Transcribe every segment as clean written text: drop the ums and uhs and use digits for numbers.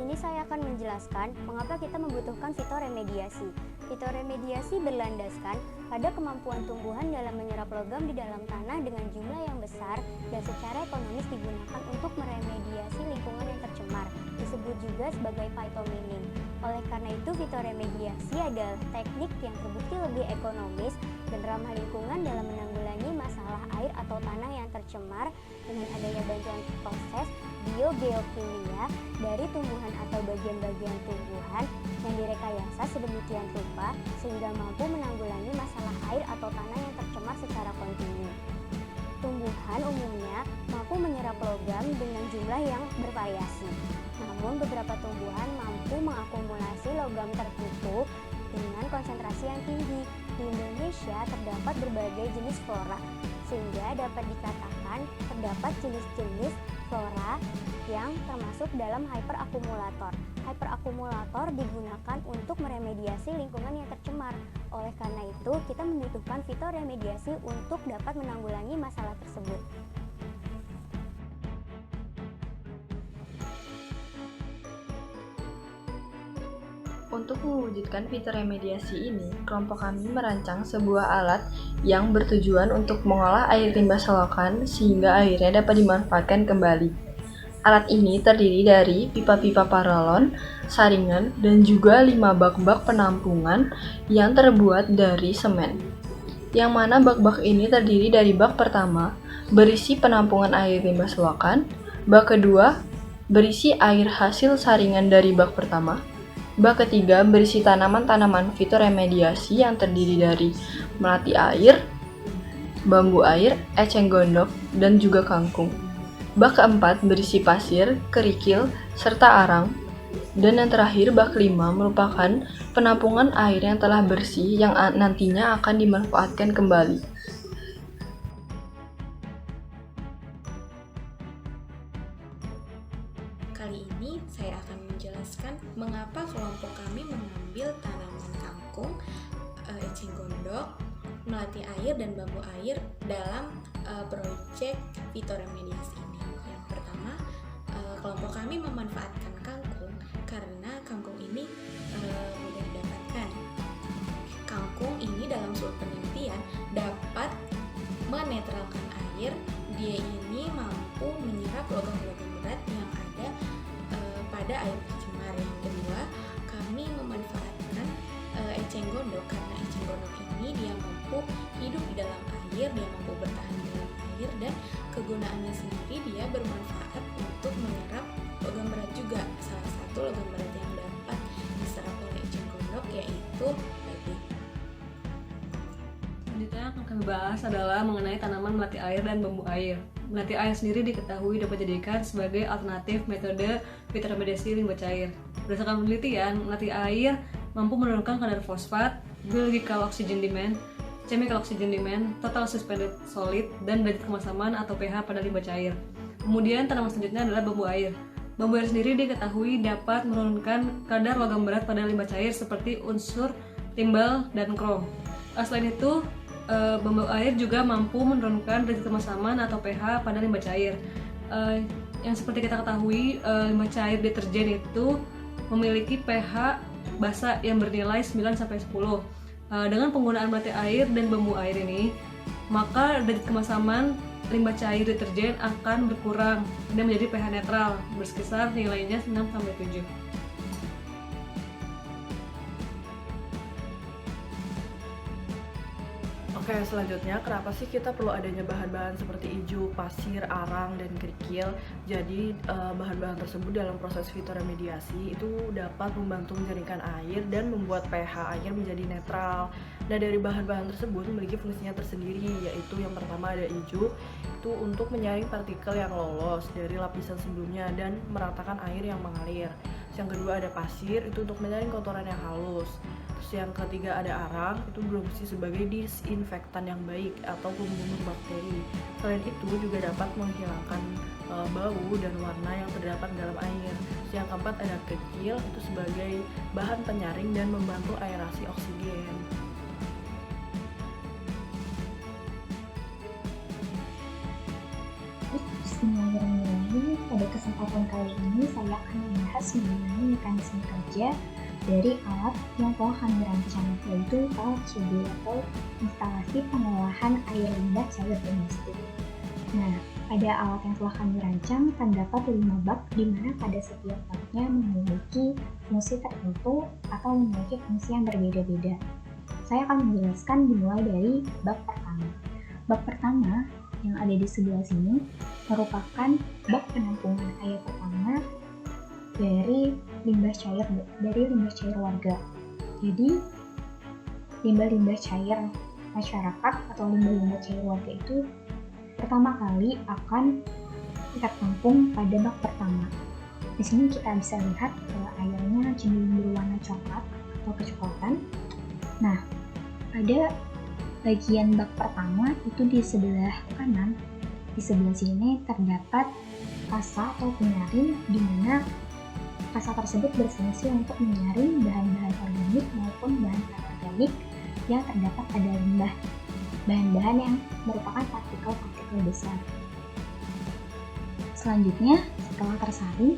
sini saya akan menjelaskan mengapa kita membutuhkan fitoremediasi. Fitoremediasi berlandaskan pada kemampuan tumbuhan dalam menyerap logam di dalam tanah dengan jumlah yang besar dan secara ekonomis digunakan untuk meremediasi lingkungan yang tercemar, disebut juga sebagai phytomining. Oleh karena itu, fitoremediasi adalah teknik yang terbukti lebih ekonomis dan ramah lingkungan dalam menanggulangi masalah air atau tanah yang tercemar dengan adanya bantuan proses biogeokimia dari tumbuhan atau bagian-bagian tumbuhan yang direkayasa sedemikian rupa sehingga mampu menanggulangi masalah air atau tanah yang tercemar secara kontinu. Tumbuhan umumnya mampu menyerap logam dengan jumlah yang bervariasi. Namun beberapa tumbuhan mampu mengakumulasi logam tertentu dengan konsentrasi yang tinggi. Di Indonesia terdapat berbagai jenis flora, sehingga dapat dikatakan terdapat jenis-jenis flora yang termasuk dalam hyperakumulator. Hyperakumulator digunakan untuk meremediasi lingkungan yang tercemar. Oleh karena itu, kita membutuhkan fitoremediasi untuk dapat menanggulangi masalah tersebut. Untuk mewujudkan fitoremediasi ini, kelompok kami merancang sebuah alat yang bertujuan untuk mengolah air limbah selokan sehingga airnya dapat dimanfaatkan kembali. Alat ini terdiri dari pipa-pipa paralon, saringan, dan juga 5 bak-bak penampungan yang terbuat dari semen. Yang mana bak-bak ini terdiri dari bak pertama, berisi penampungan air limbah selokan, bak kedua, berisi air hasil saringan dari bak pertama, bak ketiga berisi tanaman-tanaman fitoremediasi yang terdiri dari melati air, bambu air, eceng gondok, dan juga kangkung. Bak keempat berisi pasir, kerikil, serta arang. Dan yang terakhir, bak kelima merupakan penampungan air yang telah bersih yang nantinya akan dimanfaatkan kembali. Kali ini saya akan menjelaskan mengapa kelompok kami mengambil tanaman kangkung, eceng gondok, melati air, dan bambu air dalam proyek fitoremediasi ini. Yang pertama, kelompok kami memanfaatkan kangkung karena kangkung ini mudah didapatkan. Kangkung ini dalam suatu penelitian dapat menetralkan air. Dia ini mampu menyerap logam-logam berat yang ada pada air tercemar. Yang kedua, kami memanfaatkan eceng gondok karena eceng gondok ini dia mampu hidup di dalam air, dia mampu bertahan di dalam air, dan kegunaannya sendiri dia bermanfaat untuk menyerap logam berat juga. Salah satu logam berat yang dapat diserap oleh eceng gondok yaitu lead. Selanjutnya yang akan kami bahas adalah mengenai tanaman melati air dan bambu air. Melati air sendiri diketahui dapat dijadikan sebagai alternatif metode fitoremediasi limbah cair. Berdasarkan penelitian, melati air mampu menurunkan kadar fosfat, biological oxygen demand, chemical oxygen demand, total suspended solid, dan derajat kemasaman atau pH pada limbah cair. Kemudian tanaman selanjutnya adalah bambu air. Bambu air sendiri diketahui dapat menurunkan kadar logam berat pada limbah cair seperti unsur timbal dan krom. Selain itu, bambu air juga mampu menurunkan derajat kemasaman atau pH pada limbah cair. Yang seperti kita ketahui, limbah cair deterjen itu memiliki pH basa yang bernilai 9-10. Dengan penggunaan melati air dan bambu air ini, maka derajat kemasaman limbah cair deterjen akan berkurang dan menjadi pH netral, berkisar nilainya 6-7. Oke, selanjutnya kenapa sih kita perlu adanya bahan-bahan seperti ijo, pasir, arang, dan kerikil? Jadi bahan-bahan tersebut dalam proses fitoremediasi itu dapat membantu menjernihkan air dan membuat pH air menjadi netral. Nah, dari bahan-bahan tersebut memiliki fungsinya tersendiri, yaitu yang pertama ada ijo, itu untuk menyaring partikel yang lolos dari lapisan sebelumnya dan meratakan air yang mengalir. Yang kedua ada pasir, itu untuk menyaring kotoran yang halus. Terus yang ketiga ada arang, itu berfungsi sebagai disinfektan yang baik atau pembunuh bakteri. Selain itu juga dapat menghilangkan bau dan warna yang terdapat dalam air. Terus yang keempat ada kerikil, itu sebagai bahan penyaring dan membantu aerasi oksigen. Bismillahirrahmanirrahim. Jadi pada kesempatan kali ini saya akan membahas mengenai mekanisme kerja dari alat yang telah kami rancang, yaitu KCD atau instalasi pengolahan air limbah cair domestik. Nah, pada alat yang telah kami rancang terdapat 5 bak di mana pada setiap baknya memiliki fungsi tertentu atau memiliki fungsi yang berbeda-beda. Saya akan menjelaskan dimulai dari bak pertama. Bak pertama yang ada di sebelah sini merupakan bak penampungan air pertama dari limbah cair warga. Jadi limbah-limbah cair masyarakat atau limbah-limbah cair warga itu pertama kali akan kita tampung pada bak pertama. Di sini kita bisa lihat airnya cenderung berwarna coklat atau kecoklatan. Nah, pada bagian bak pertama itu di sebelah kanan, di sebelah sini terdapat kasa atau penyaring, di mana kasa tersebut berfungsi untuk menyaring bahan-bahan organik maupun bahan anorganik yang terdapat pada limbah, bahan-bahan yang merupakan partikel-partikel besar. Selanjutnya, setelah tersaring,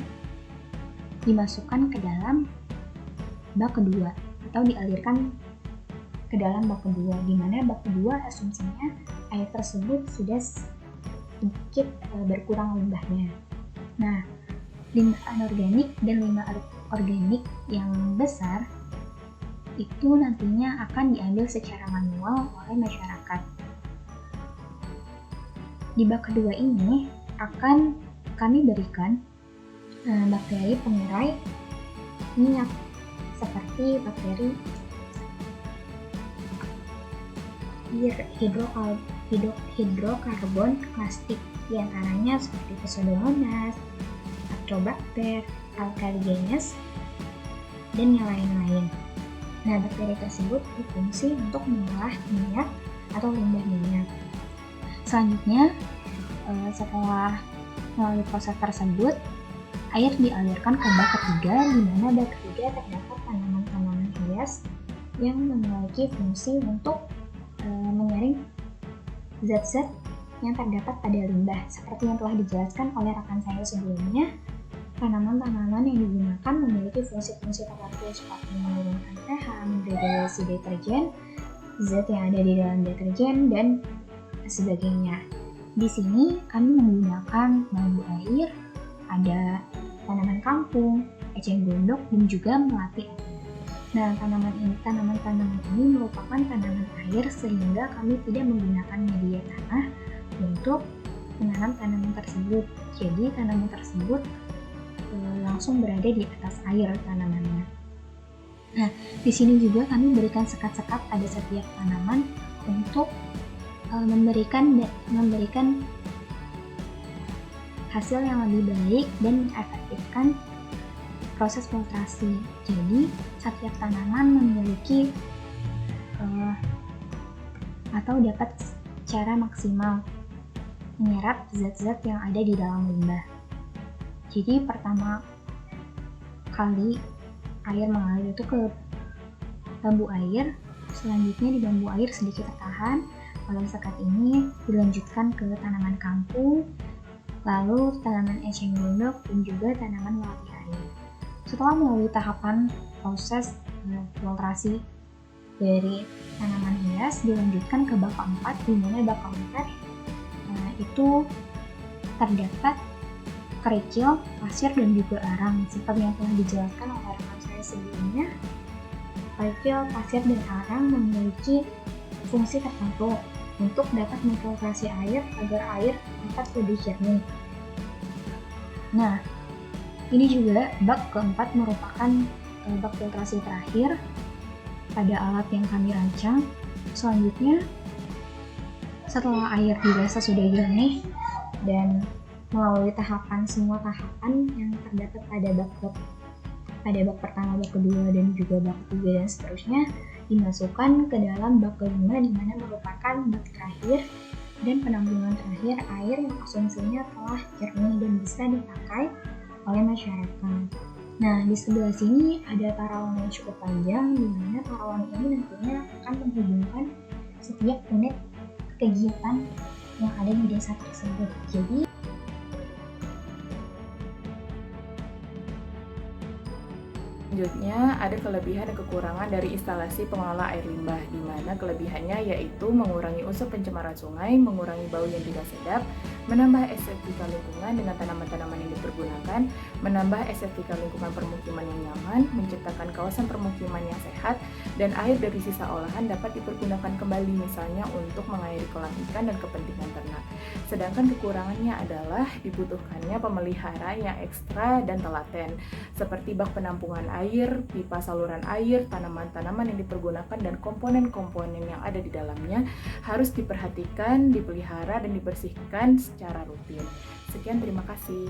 dimasukkan ke dalam bak kedua atau dialirkan ke dalam bak kedua, di mana bak kedua asumsinya air tersebut sudah sedikit berkurang limbahnya. Nah, limbah anorganik dan limbah organik yang besar itu nantinya akan diambil secara manual oleh masyarakat. Di bak kedua ini akan kami berikan bakteri pengurai minyak seperti bakteri hidrokarbon plastik, diantaranya seperti Pseudomonas, Astrobacter, Alkaligenes, dan yang lain-lain. Nah, bakteri tersebut berfungsi untuk mengolah minyak atau limbah minyak. Selanjutnya, setelah melalui proses tersebut, air dialirkan ke bak ketiga, di mana bak ketiga terdapat tanaman-tanaman hias yang memiliki fungsi untuk menyaring zat-zat yang terdapat pada limbah. Seperti yang telah dijelaskan oleh rekan saya sebelumnya, tanaman-tanaman yang digunakan memiliki fungsi-fungsi tertentu seperti menurunkan pH, mendegradasi deterjen, zat yang ada di dalam deterjen, dan sebagainya. Di sini kami menggunakan bambu air, ada tanaman kampung, eceng gondok, dan juga melati air. Nah, tanaman-tanaman ini merupakan tanaman air sehingga kami tidak menggunakan media tanah untuk menanam tanaman tersebut. Jadi tanaman tersebut langsung berada di atas air tanamannya. Nah, di sini juga kami berikan sekat-sekat pada setiap tanaman untuk memberikan hasil yang lebih baik dan mengefektifkan proses filtrasi. Jadi setiap tanaman memiliki atau dapat secara maksimal menyerap zat-zat yang ada di dalam limbah. Jadi pertama kali air mengalir itu ke bambu air, selanjutnya di bambu air sedikit tertahan, oleh sekat ini dilanjutkan ke tanaman kampung, lalu tanaman eceng gondok, dan juga tanaman melati air. Setelah melalui tahapan proses filtrasi dari tanaman hias, dilanjutkan ke bak keempat, di mana bak keempat itu terdapat kerikil, pasir, dan juga arang. Seperti yang telah dijelaskan oleh rekan saya sebelumnya, kerikil, pasir, dan arang memiliki fungsi tertentu untuk dapat memfiltrasi air agar air dapat lebih jernih. Nah, ini juga bak keempat merupakan bak filtrasi terakhir pada alat yang kami rancang. Selanjutnya, setelah air dirasa sudah jernih dan melalui semua tahapan yang terdapat pada bak pertama, bak kedua, dan juga bak ketiga dan seterusnya, dimasukkan ke dalam bak kelima, di mana merupakan bak terakhir dan penampungan terakhir air yang asumsinya telah jernih dan bisa dipakai oleh masyarakat. Nah, di sebelah sini ada parawan yang cukup panjang, di mana parawan ini nantinya akan menghubungkan setiap unit kegiatan yang ada di desa tersebut. Jadi Selanjutnya, ada kelebihan dan kekurangan dari instalasi pengolah air limbah, di mana kelebihannya yaitu mengurangi unsur pencemaran sungai, mengurangi bau yang tidak sedap, menambah estetika lingkungan dengan tanaman-tanaman yang dipergunakan, menambah estetika lingkungan permukiman yang nyaman, menciptakan kawasan permukiman yang sehat, dan air dari sisa olahan dapat dipergunakan kembali misalnya untuk mengairi kolam ikan dan kepentingan ternak. Sedangkan kekurangannya adalah dibutuhkannya pemelihara yang ekstra dan telaten, seperti bak penampungan air, pipa saluran air, tanaman-tanaman yang dipergunakan dan komponen-komponen yang ada di dalamnya harus diperhatikan, dipelihara, dan dibersihkan secara rutin. Sekian, terima kasih.